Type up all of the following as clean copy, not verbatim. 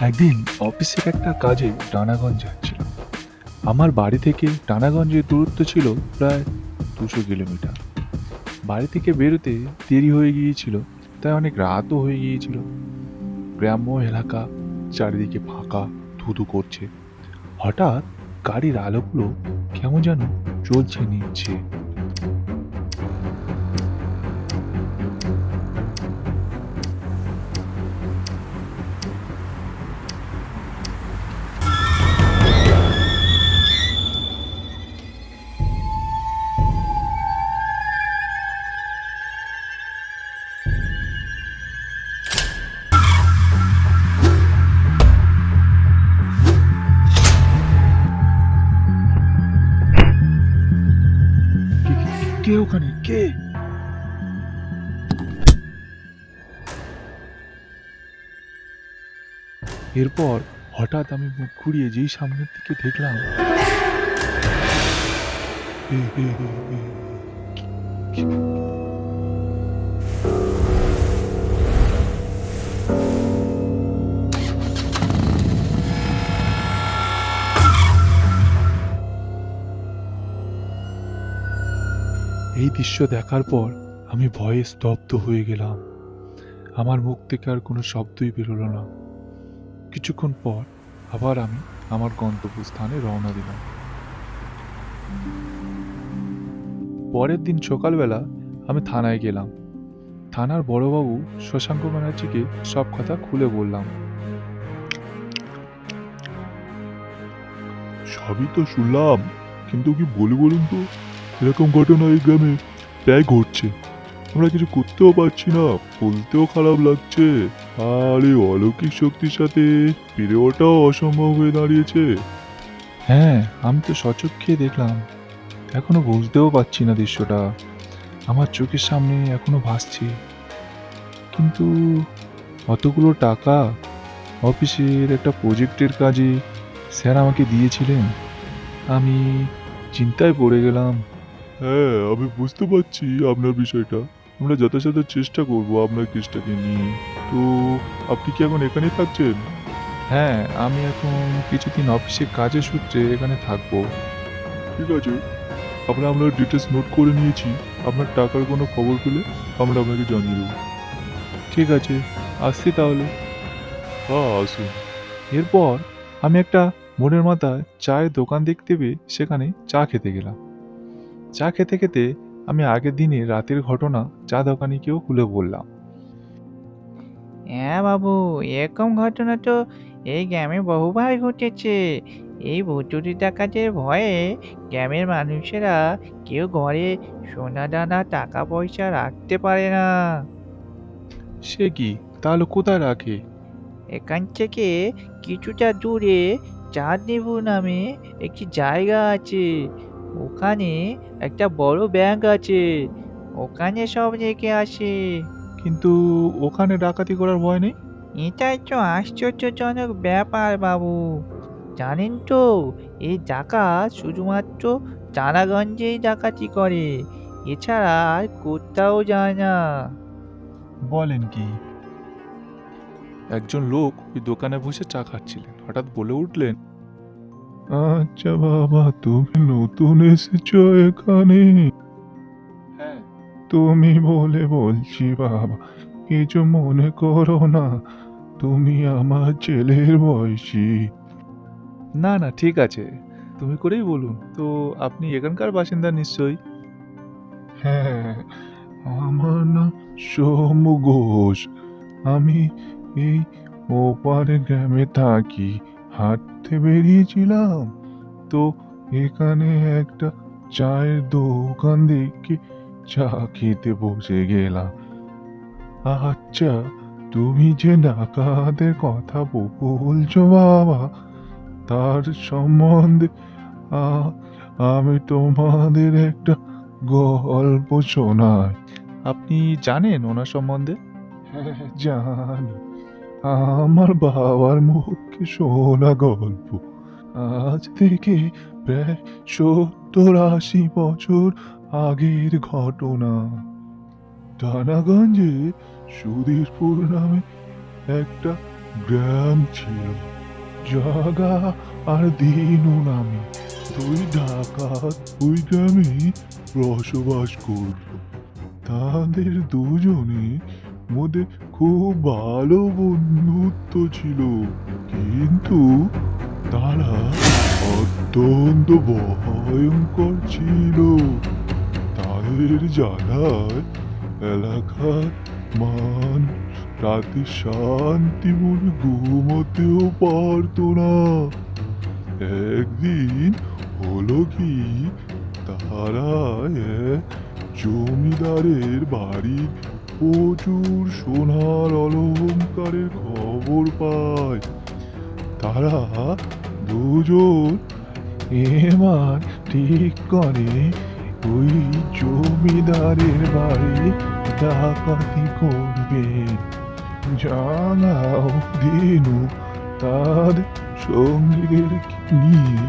একদিন অফিসের একটা কাজে টানাগঞ্জ যাচ্ছিলাম। আমার বাড়ি থেকে টানাগঞ্জের দূরত্ব ছিল প্রায় 200 কিলোমিটার। বাড়ি থেকে বেরোতে দেরি হয়ে গিয়েছিল, তাই অনেক রাতও হয়ে গিয়েছিল। গ্রাম্য এলাকা, চারিদিকে ফাঁকা, ধুধু করছে। হঠাৎ গাড়ির আলোগুলো কেমন যেন জ্বলছে নিচ্ছে। কে ওখানে? কে? এরপর হঠাৎ আমি মুখ ঘুরিয়ে যেই সামনের দিকে দেখলাম, এ, এ, এ, এ, এই দৃশ্য দেখার পর আমি ভয়ে স্তব্ধ হয়ে গেলাম। আমার মুখ থেকে আর কোনো শব্দই বেরোলো না। কিছুক্ষণ পর আবার আমি আমার গন্তব্যস্থানে রওনা দিলাম। পরের দিন সকালবেলা আমি থানায় গেলাম। থানার বড়বাবু শশাঙ্ক ব্যানার্জিকে সব কথা খুলে বললাম। সবই তো শুনলাম, কিন্তু কি বলি বলুন তো, এরকম ঘটনা এই গ্রামে প্রায় ঘটছে। আমরা কিছু করতেও পারছি না, বলতেও খারাপ লাগছে। আর এই অলৌকিক শক্তির সাথে পেরে ওঠাও অসম্ভব হয়ে দাঁড়িয়েছে। হ্যাঁ, আমি তো সচক্ষে দেখলাম। এখনো বুঝতেও পারছি না দৃশ্যটা। আমার চোখের সামনে এখনো ভাসছে। কিন্তু অতগুলো টাকা অফিসের একটা প্রজেক্টের কাজে স্যার আমাকে দিয়েছিলেন। আমি চিন্তায় পড়ে গেলাম। হ্যাঁ, আমি বুঝতে পারছি আপনার বিষয়টা। আমরা যথাসাধ্য চেষ্টা করব আপনার কেসটাকে নিয়ে। তো আপনি কি এখন এখানেই থাকছেন? হ্যাঁ, আমি এখন কিছুদিন অফিসে কাজের সূত্রে এখানে থাকবো। ঠিক আছে, আমরা আপনার ডিটেলস নোট করে নিয়েছি। আপনার টাকার কোনো খবর পেলে আমরা আপনাকে জানিয়ে দেবো। ঠিক আছে, আসছি তাহলে। হ্যাঁ, আসুন। এরপর আমি একটা মোড়ের মাথায় চায়ের দোকান দেখতে পেয়ে সেখানে চা খেতে গেলাম। চা খেতে খেতে আমি আগের দিনে রাতের ঘটনা চা দোকানিকেও খুলে বললাম। হ্যাঁ বাবু, এরকম ঘটনা তো এই গ্রামে বহুবার ঘটেছে। এই ভুতুড়ে ডাকাতের ভয়ে গ্রামের মানুষেরা কেউ ঘরে সোনা দানা টাকা পয়সা রাখতে পারে না। সে কি? তাহলে কোথায় রাখে? এখান থেকে কিছুটা দূরে চাঁদনিপুর নামে একটি জায়গা আছে। ওখানে একটা বড় ব্যাংক আছে। ওখানে সব রেখে আসে। কিন্তু ওখানে ডাকাতি করার ভয় নেই? এটাই তো আশ্চর্যজনক ব্যাপার বাবু। জানেন তো, এই ডাকাত শুধুমাত্র চারাগঞ্জেই ডাকাতি করে, এছাড়া আর কোথাও যায় না। বলেন কি? একজন লোক ওই দোকানে বসে চা খাচ্ছিলেন, হঠাৎ বলে উঠলেন, আচ্ছা বাবা, তুমি নতুন এসেছো এখানে? হ্যাঁ। তুমি বলে বলছি বাবা, কিছু মনে করো না। তুমি আমার ছেলের বয়সী। না না, ঠিক আছে, তুমি করেই বলুন। তো আপনি এখানকার বাসিন্দা নিশ্চয়ই? হ্যাঁ, আমার নাম সোমু ঘোষ। আমি এই ওপারে গ্রামে থাকি। হাঁটতে বেরিয়েছিলাম, তো এখানে একটা চায়ের দোকান দেখে চা খেতে বসে গেলাম। আচ্ছা, তুমি যে ডাকাতের কথা বলছো বাবা, তার সম্বন্ধে আ- আমি তোমাদের একটা গল্প শোনাই। আপনি জানেন ওনার সম্বন্ধে? হ্যাঁ, জানি। আমার বাবার মুখে শোনা গল্প। আজ থেকে প্রায় 70-80 বছর আগের ঘটনা। টানাগঞ্জে সুধীরপুর নামে একটা গ্রাম ছিল, জাগা আর দিনু নামে দুই ডাকাত ওই গ্রামে বসবাস করত। তাদের দুজনে মধ্যে খুব ভালো বন্ধুত্ব ছিল, কিন্তু তারা অত্যন্ত ভয়ঙ্কর ছিল। তাদের জ্বালায় এলাকার মানুষ রাতে শান্তি মনে ঘুমোতেও পারতো না। একদিন হলো কি, তারা এক জমিদারের বাড়ির প্রচুর সোনার অলংকারের খবর পায়। তারা দুজন এবার ঠিক করে ওই জমিদারের বাড়ি ডাকাতি করবে। জানাও দিনু তার সঙ্গীদের নিয়ে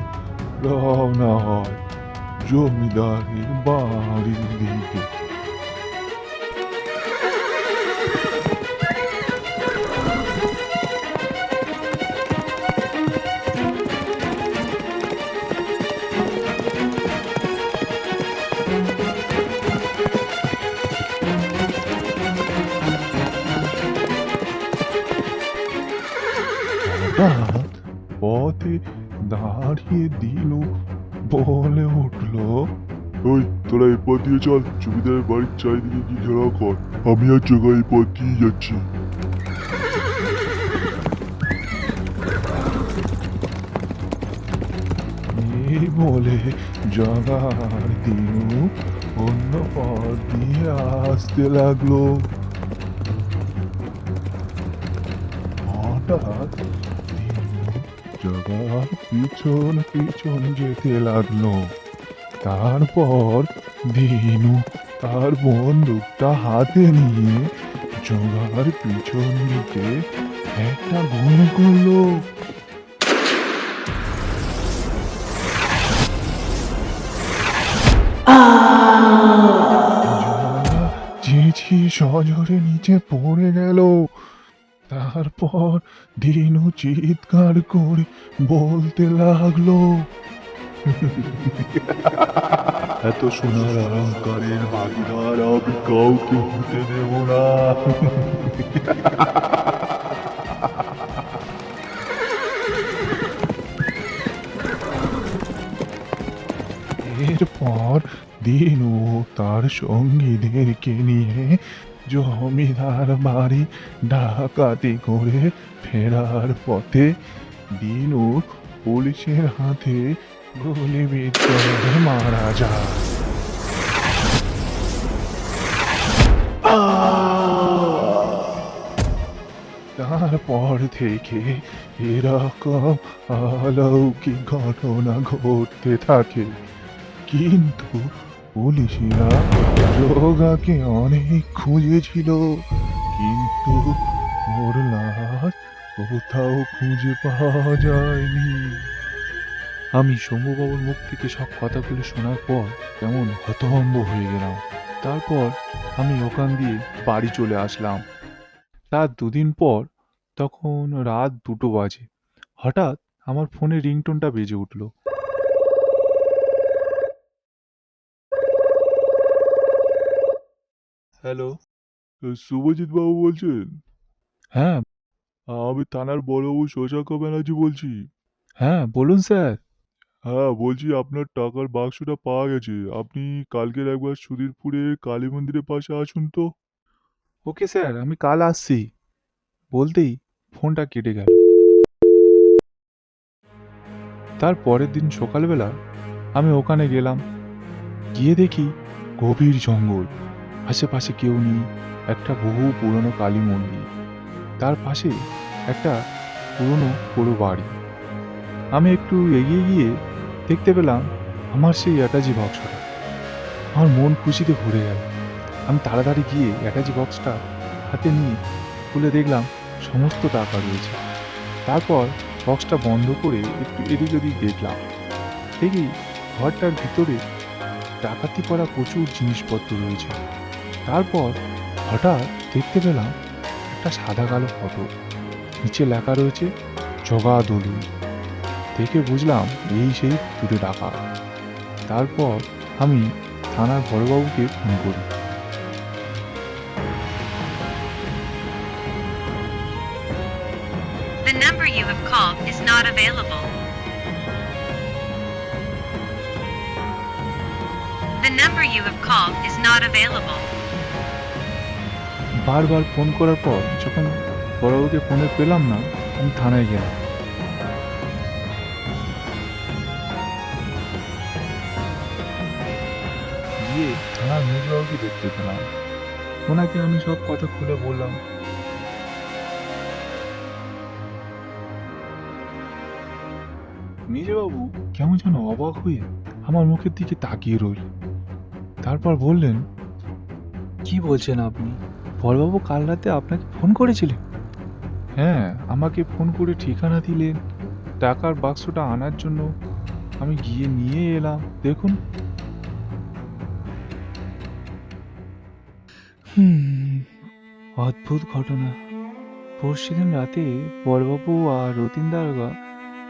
রওনা হয় জমিদারের বাড়ির দিকে। হঠাৎ পথে দাঁড়িয়ে দিনু বলে উঠলো, ওই তোরা এই পথ দিয়ে চল, জমিদারের বাড়ির চারিদিকে কি ঘেরাও কর, আমি আর জগা এই পথ দিয়ে যাচ্ছি। এই বলে জগা আর দিনু অন্য পথ দিয়ে আসতে লাগলো। হঠাৎ দিনু জগার পিছন পিছন যেতে লাগলো। তারপর দিনু তার বন্দুকটা হাতে নিয়ে জগার পিছন দিকে একটা গুলি করলো। জগা চেঁচিয়ে সজোরে নিচে পড়ে গেল। তারপর দিনু চিৎকার করে বলতে লাগলো, এত সোনার অলঙ্কারের ভাগিদার আমি কাউকে হতে দেব না। এরপর দিনু তার সঙ্গীদেরকে নিয়ে জমিদার বাড়ি ডাকাতি করে ফেরার পথে দিনু পুলিশের হাতে গুলিবিদ্ধ হয়ে মারা যায়। তারপর থেকে এরকম অলৌকিক ঘটনা ঘটতে থাকে, কিন্তু পুলিশরা জগাকে অনেক খুঁজেছিল, কিন্তু ওর লাশ কোথাও খুঁজে পাওয়া যায়নি। আমি শম্ভুবাবুর মুখ থেকে সব কথাগুলো শোনার পর কেমন হতভম্ব হয়ে গেলাম। তারপর আমি ওখান দিয়ে বাড়ি চলে আসলাম। তার দুদিন পর তখন রাত 2টো বাজে, হঠাৎ আমার ফোনে রিংটোনটা বেজে উঠলো। হ্যালো, শুভজিৎ বাবু বলছেন? হ্যাঁ, আমি থানার বড়বাবু শশাঙ্ক ব্যানার্জি বলছি। হ্যাঁ বলুন স্যার। হ্যাঁ বলছি, আপনার টাকার বাক্সটা পাওয়া গেছে। আপনি কালকের একবার সুধীরপুরে কালী মন্দিরের পাশে আসুন তো। ওকে স্যার, আমি কাল আসছি বলতেই ফোনটা কেটে গেল। তার পরের দিন সকালবেলা আমি ওখানে গেলাম। গিয়ে দেখি গভীর জঙ্গল, আশেপাশে কেউ নেই, একটা বহু পুরনো কালী মন্দির, তার পাশে একটা পুরনো পোড়ো বাড়ি। আমি একটু এগিয়ে গিয়ে দেখতে পেলাম আমার সেই অ্যাটাচি বক্সটা। আমার মন খুশিতে ভরে গেল। আমি তাড়াতাড়ি গিয়ে অ্যাটাচি বক্সটা হাতে নিয়ে খুলে দেখলাম সমস্ত টাকা রয়েছে। তারপর বক্সটা বন্ধ করে একটু এদিক ওদিক দেখলাম, দেখি ঘরটার ভিতরে ডাকাতি করা প্রচুর জিনিসপত্র রয়েছে। তারপর হঠাৎ দেখতে পেলাম একটা সাদা কালো ফটো। নিচে লেখা রয়েছে জগাদলু। দেখে বুঝলাম এই সেই ভুতুড়ে ডাকাত। তারপর আমি থানার বড়বাবুকে ফোন করি। The number you have called is not available. The number you have called is not available. বারবার ফোন করার পর যখন বড়বাবুকে ফোনে পেলাম না, আমি থানায় গেলাম। গিয়ে থানার মেজবাবুকে দেখতে পেলাম। ওনাকে আমি সব কথা খুলে বললাম। মেজবাবু কেমন যেন অবাক হয়ে আমার মুখের দিকে তাকিয়ে রইল। তারপর বললেন, কি বলছেন আপনি? বড়বাবু কাল রাতে আপনাকে ফোন করেছিলেন? হ্যাঁ, আমাকে ফোন করে ঠিকানা দিলেন, টাকার বাক্সটা আনার জন্য। আমি গিয়ে নিয়ে এলাম, দেখুন। অদ্ভুত ঘটনা। পরশুদিন রাতে বড়বাবু আর রতিন দারোগা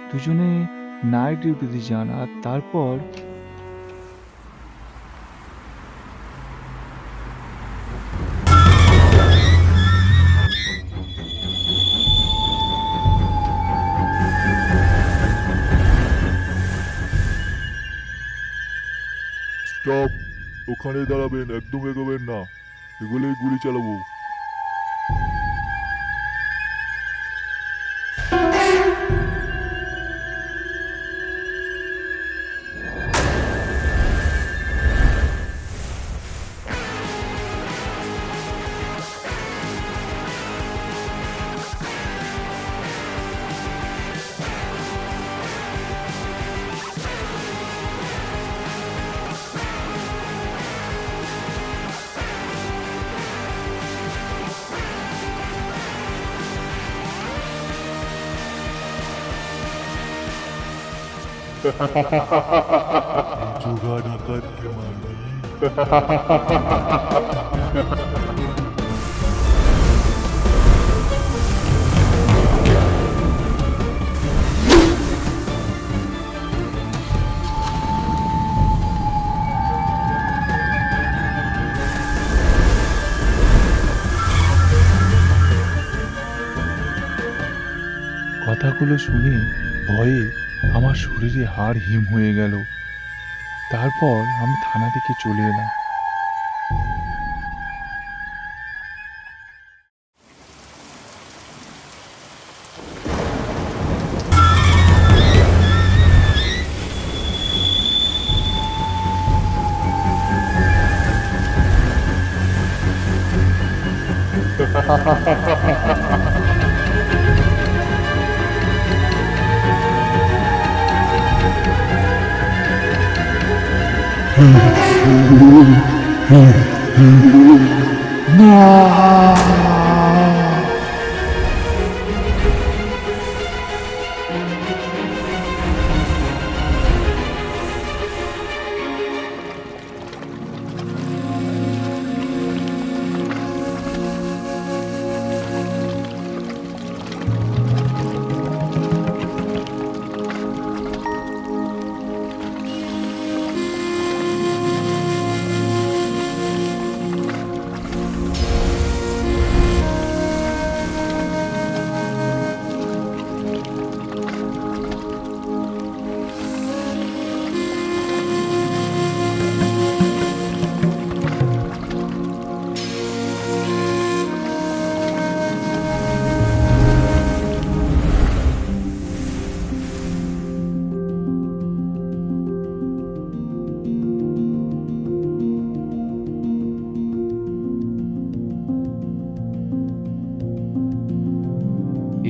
দুজনে নাইট ডিউটিতে যান, আর তারপর স্টপ! ওখানে দাঁড়াবেন, একদম এগোবেন না, এগুলোই গুলি চালাবো। জোগা ডাকাতকে মারবি? কথাগুলো শুনে ভয়ে আমার শরীরে হাড় হিম হয়ে গেল। তারপর আমি থানা থেকে চলে এলাম।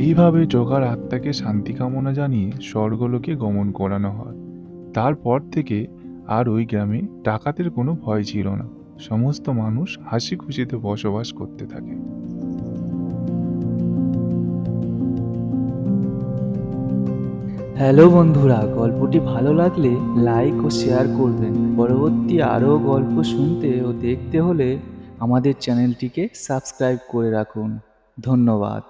এইভাবে জগার আত্মাকে শান্তি কামনা জানিয়ে স্বর্গলোকে গমন করানো হয়। তারপর থেকে আর ওই গ্রামে ডাকাতের কোনো ভয় ছিল না। সমস্ত মানুষ হাসি খুশিতে বসবাস করতে থাকে। হ্যালো বন্ধুরা, গল্পটি ভালো লাগলে লাইক ও শেয়ার করবেন। পরবর্তী আরও গল্প শুনতে ও দেখতে হলে আমাদের চ্যানেলটিকে সাবস্ক্রাইব করে রাখুন। ধন্যবাদ।